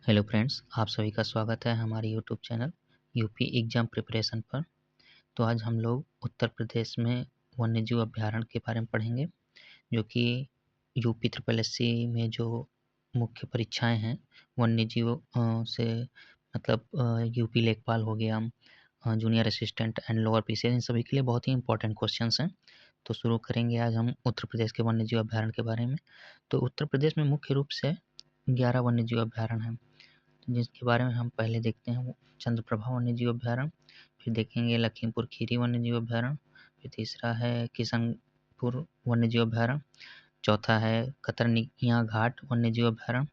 Hello friends, आप सभी का स्वागत है हमारे YouTube channel UP exam preparation पर। तो आज हम लोग उत्तर प्रदेश में वन्यजीव अभयारण्य के बारे में पढ़ेंगे, जो कि यूपी ट्रिपल एससी में जो मुख्य परीक्षाएं हैं वन्यजीव से मतलब यूपी लेखपाल हो गया, junior assistant and lower PCS, इन सभी के लिए बहुत ही इंपॉर्टेंट क्वेश्चंस हैं। तो शुरू करेंगे आज हम उत्तर प्रदेश के वन्यजीव अभयारण्य के बारे में। तो उत्तर प्रदेश में मुख्य रूप से 11 वन्यजीव अभयारण्य हैं, जिसके बारे में हम पहले देखते हैं वो चंद्रप्रभा वन्यजीव अभयारण्य, फिर देखेंगे लखीमपुर खीरी वन्यजीव अभयारण्य, फिर तीसरा है किशनपुर वन्यजीव अभयारण्य, चौथा है कतरनिया घाट वन्यजीव अभयारण्य,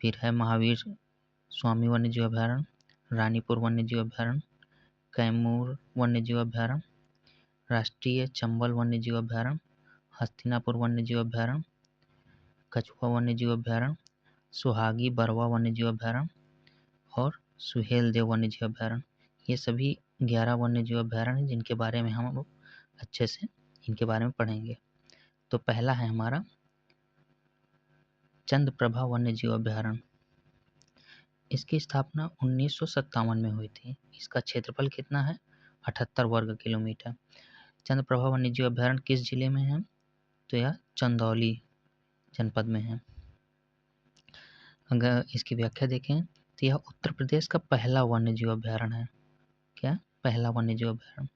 फिर है महावीर स्वामी वन्यजीव अभयारण्य, रानीपुर वन्यजीव अभयारण्य, कैमूर वन्यजीव अभयारण्य, राष्ट्रीय चंबल वन्यजीव अभयारण्य, हस्तिनापुर वन्यजीव अभयारण्य, कछुआ वन्यजीव अभयारण्य, सुहागी बरवा वन्यजीव अभयारण्य और सुहेलदेव वन्यजीव अभयारण्य। ये सभी 11 वन्यजीव अभयारण्य हैं, जिनके बारे में हम लोग अच्छे से इनके बारे में पढ़ेंगे। तो पहला है हमारा चंद्रप्रभा वन्यजीव अभयारण्य। इसकी स्थापना 1957 में हुई थी। इसका क्षेत्रफल कितना है? 78 वर्ग किलोमीटर। चंद्रप्रभा वन्यजीव अभयारण्य किस जिले में है? तो यह चंदौली जनपद में है। अगर इसकी व्याख्या देखें तो यह उत्तर प्रदेश का पहला वन्यजीव अभयारण्य है। क्या? पहला वन्यजीव अभयारण्य।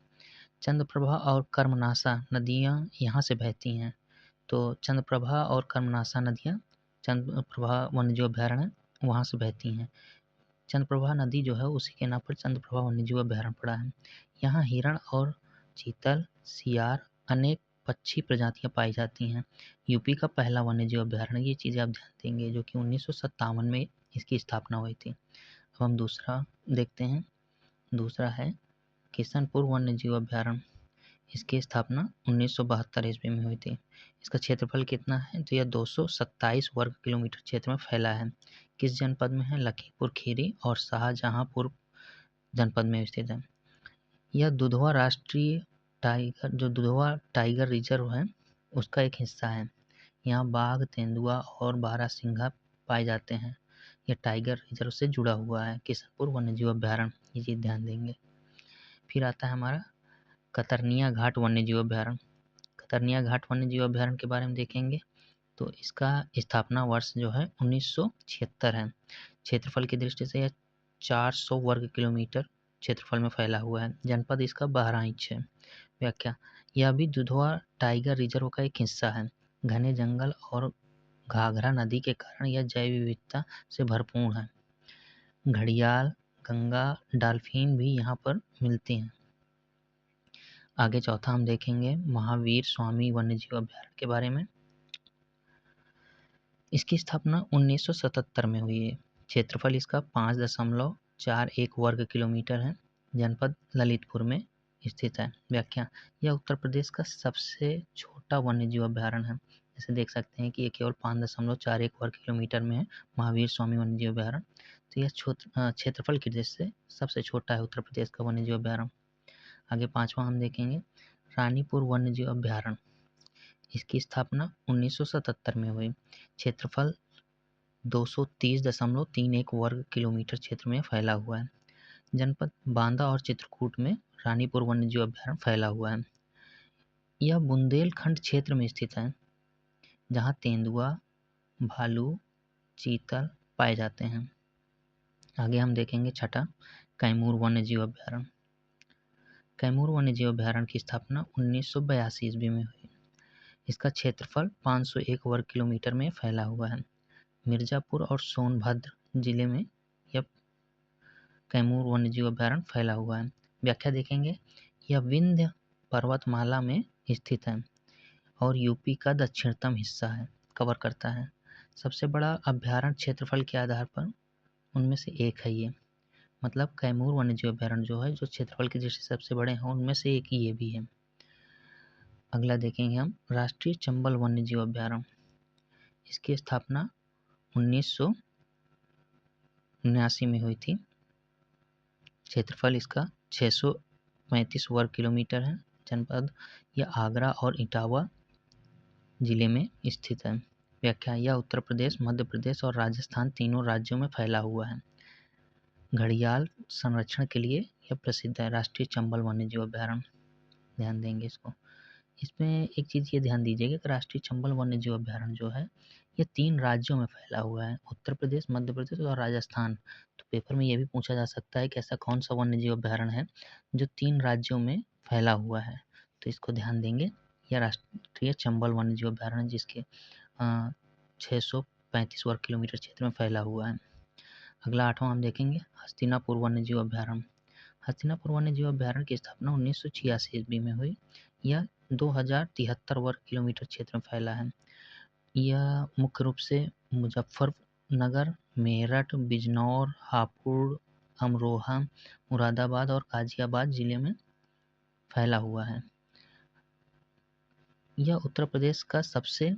चंद्रप्रभा और कर्मनाशा नदियाँ यहाँ से बहती हैं। तो चंद्रप्रभा और कर्मनाशा नदियाँ चंद्रप्रभा वन्यजीव अभयारण्य वहाँ से बहती हैं। चंद्रप्रभा नदी जो है उसी के नाम पर चंद्रप्रभा वन्यजीव अभयारण्य पड़ा है। यहाँ हिरण और चीतल, सियार, अनेक पक्षी प्रजातियाँ पाई जाती हैं। यूपी का पहला वन्यजीव अभयारण्य, ये चीज़ें आप ध्यान देंगे, जो कि 1957 में इसकी स्थापना हुई थी। अब हम दूसरा देखते हैं। दूसरा है किशनपुर वन्यजीव अभयारण्य। इसकी स्थापना 1972 ईस्वी में हुई थी। इसका क्षेत्रफल कितना है? तो यह 227 वर्ग किलोमीटर क्षेत्र में फैला है। किस जनपद में है? लखीमपुर खीरी और शाहजहांपुर जनपद में स्थित है। यह दुधवा राष्ट्रीय टाइगर, जो दुधवा टाइगर रिजर्व है, उसका एक हिस्सा है। यहाँ बाघ, तेंदुआ और बारहसिंघा पाए जाते हैं। यह टाइगर रिजर्व से जुड़ा हुआ है, किशनपुर वन्यजीव अभयारण्य, ये चीज़ ध्यान देंगे। फिर आता है हमारा कतरनिया घाट वन्यजीव अभयारण्य। कतरनिया घाट वन्यजीव अभयारण्य के बारे में देखेंगे तो इसका स्थापना वर्ष जो है 1976 है। क्षेत्रफल की दृष्टि से यह 400 वर्ग किलोमीटर क्षेत्रफल में फैला हुआ है। जनपद इसका बहराइच है। व्याख्या: यह भी दुधवा टाइगर रिजर्व का एक हिस्सा है। घने जंगल और घाघरा नदी के कारण यह जैव विविधता से भरपूर है। घड़ियाल, गंगा, डॉल्फिन भी यहाँ पर मिलती हैं। आगे चौथा हम देखेंगे महावीर स्वामी वन्यजीव अभयारण्य के बारे में। इसकी स्थापना 1977 में हुई है। क्षेत्रफल इसका 5.41 वर्ग किलोमीटर है। जनपद ललितपुर में स्थित है। व्याख्या: यह उत्तर प्रदेश का सबसे छोटा वन्यजीव अभयारण्य है। जैसे देख सकते हैं कि ये केवल 5.41 वर्ग किलोमीटर में है, महावीर स्वामी वन्यजीव अभयारण्य। तो यह क्षेत्रफल की दृष्टि से सबसे छोटा है उत्तर प्रदेश का वन्यजीव अभयारण्य। आगे पांचवा हम देखेंगे रानीपुर वन्यजीव अभयारण्य। इसकी स्थापना 1977 में हुई। क्षेत्रफल 230.31 वर्ग किलोमीटर क्षेत्र में फैला हुआ है। जनपद बांदा और चित्रकूट में रानीपुर वन्यजीव अभयारण्य फैला हुआ है। यह बुंदेलखंड क्षेत्र में स्थित है, जहाँ तेंदुआ, भालू, चीतल पाए जाते हैं। आगे हम देखेंगे छठा कैमूर वन्यजीव अभयारण्य। कैमूर वन्यजीव अभयारण्य की स्थापना 1982 ईस्वी में हुई। इसका क्षेत्रफल 501 वर्ग किलोमीटर में फैला हुआ है। मिर्जापुर और सोनभद्र जिले में यह कैमूर वन्यजीव अभयारण्य फैला हुआ है। व्याख्या देखेंगे, यह विंध्य पर्वतमाला में स्थित है और यूपी का दक्षिणतम हिस्सा है कवर करता है। सबसे बड़ा अभयारण्य क्षेत्रफल के आधार पर उनमें से एक है ये। मतलब कैमूर वन्यजीव अभयारण्य जो है, जो क्षेत्रफल की दृष्टि से सबसे बड़े हैं, उनमें से एक ये भी है। अगला देखेंगे हम राष्ट्रीय चंबल वन्यजीव अभयारण्य। इसकी स्थापना 1979 में हुई थी। क्षेत्रफल इसका 635 वर्ग किलोमीटर है। जनपद यह आगरा और इटावा जिले में स्थित है। व्याख्या: यह उत्तर प्रदेश, मध्य प्रदेश और राजस्थान तीनों राज्यों में फैला हुआ है। घड़ियाल संरक्षण के लिए यह प्रसिद्ध है। राष्ट्रीय चंबल वन्यजीव अभयारण्य, ध्यान देंगे इसको। इसमें एक चीज़ ये ध्यान दीजिएगा कि राष्ट्रीय चंबल वन्यजीव अभयारण्य जो है ये 3 राज्यों में फैला हुआ है, उत्तर प्रदेश, मध्य प्रदेश और राजस्थान। तो पेपर में ये भी पूछा जा सकता है कि ऐसा कौन सा वन्यजीव अभयारण्य है जो 3 राज्यों में फैला हुआ है, तो इसको ध्यान देंगे। यह राष्ट्रीय चंबल वन्यजीव अभयारण्य जिसके 635 वर्ग किलोमीटर क्षेत्र में फैला हुआ है। अगला 8वां हम देखेंगे हस्तिनापुर वन्यजीव अभयारण्य। हस्तिनापुर वन्यजीव अभयारण्य की स्थापना 1986 ईस्वी में हुई। यह 2073 वर्ग किलोमीटर क्षेत्र में फैला है। यह मुख्य रूप से मुजफ्फरनगर, मेरठ, बिजनौर, हापुड़, अमरोहा, मुरादाबाद और गाजियाबाद जिले में फैला हुआ है। यह उत्तर प्रदेश का सबसे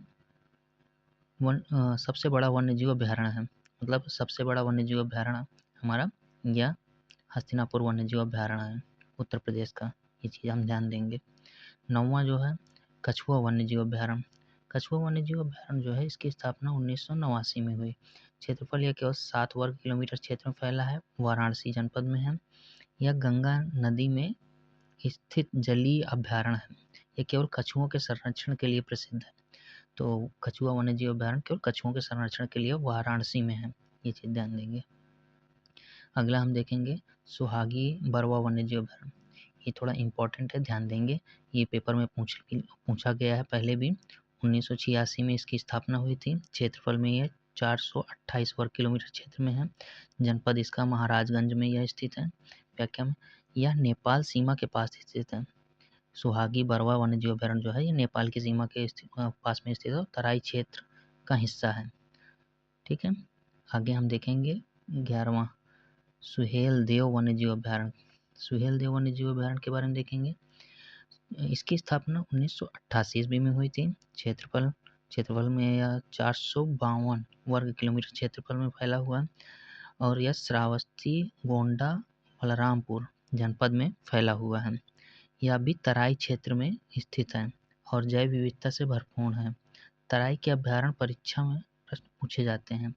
बड़ा वन्यजीव अभयारण्य है। मतलब सबसे बड़ा वन्यजीव अभयारण्य हमारा यह हस्तिनापुर वन्यजीव अभयारण्य है उत्तर प्रदेश का। ये चीज़ हम ध्यान देंगे। 9वां जो है कछुआ वन्यजीव अभयारण्य। कछुआ वन्यजीव अभयारण्य जो है इसकी स्थापना 1989 में हुई। क्षेत्रफल यह केवल 7 वर्ग किलोमीटर क्षेत्र में फैला है। वाराणसी जनपद में है। यह गंगा नदी में स्थित जलीय अभयारण्य है। यह केवल कछुओं के संरक्षण के लिए प्रसिद्ध है। तो कछुआ वन्यजीव अभयारण्य केवल कछुओं के संरक्षण के लिए वाराणसी में है। ये चीज़ ध्यान देंगे। अगला हम देखेंगे सुहागी बरवा वन्यजीव अभयारण्य। ये थोड़ा इम्पोर्टेंट है, ध्यान देंगे। ये पेपर में पूछा गया है पहले भी। 1986 में इसकी स्थापना हुई थी। क्षेत्रफल में यह 428 वर्ग किलोमीटर क्षेत्र में है। जनपद इसका महाराजगंज में यह स्थित है। व्याख्या में यह नेपाल सीमा के पास स्थित है। सुहागी बरवा वन्यजीव अभयारण्य जो है ये नेपाल की सीमा के पास में स्थित है और तराई क्षेत्र का हिस्सा है। ठीक है, आगे हम देखेंगे 11वां सुहेल देव वन्यजीव अभयारण्य। सुहेल देव वन्यजीव अभयारण्य के बारे में देखेंगे। इसकी स्थापना 1988 ईस्वी में हुई थी। क्षेत्रफल में यह 452 वर्ग किलोमीटर क्षेत्रफल में फैला हुआ है और यह श्रावस्ती, गोंडा, बलरामपुर जनपद में फैला हुआ है। यह भी तराई क्षेत्र में स्थित है और जैव विविधता से भरपूर है। तराई के अभयारण्य परीक्षा में प्रश्न पूछे जाते हैं,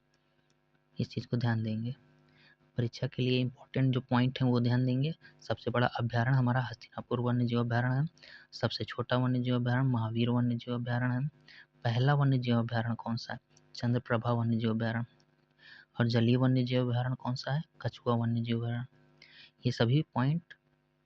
इस चीज़ को ध्यान देंगे। परीक्षा के लिए इम्पोर्टेंट जो पॉइंट हैं वो ध्यान देंगे। सबसे बड़ा अभयारण्य हमारा हस्तिनापुर वन्यजीव अभयारण्य है। सबसे छोटा वन्यजीव अभयारण्य महावीर वन्यजीव अभयारण्य है। पहला वन्यजीव अभयारण्य कौन सा है? चंद्रप्रभा वन्यजीव अभयारण्य। और जलीय वन्यजीव अभयारण्य कौन सा है? कछुआ वन्यजीव अभयारण्य। ये सभी पॉइंट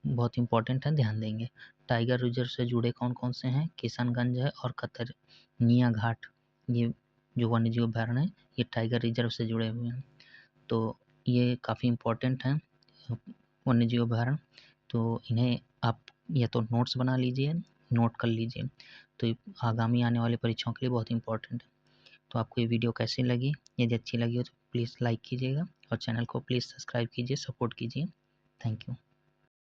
बहुत इंपॉर्टेंट हैं, ध्यान देंगे। टाइगर रिजर्व से जुड़े कौन कौन से हैं? किशनगंज है और कतरनिया घाट। ये जो वन्यजीव अभयारण्य है ये टाइगर रिजर्व से जुड़े हुए हैं। तो ये काफ़ी इम्पोर्टेंट हैं वन्यजीव अभयारण्य। तो इन्हें आप या तो नोट्स बना लीजिए, नोट कर लीजिए, तो आगामी आने वाली परीक्षाओं के लिए बहुत इंपॉर्टेंट है। तो आपको ये वीडियो कैसी लगी? यदि अच्छी लगी हो तो प्लीज़ लाइक कीजिएगा और चैनल को प्लीज़ सब्सक्राइब कीजिए, सपोर्ट कीजिए। Thank you.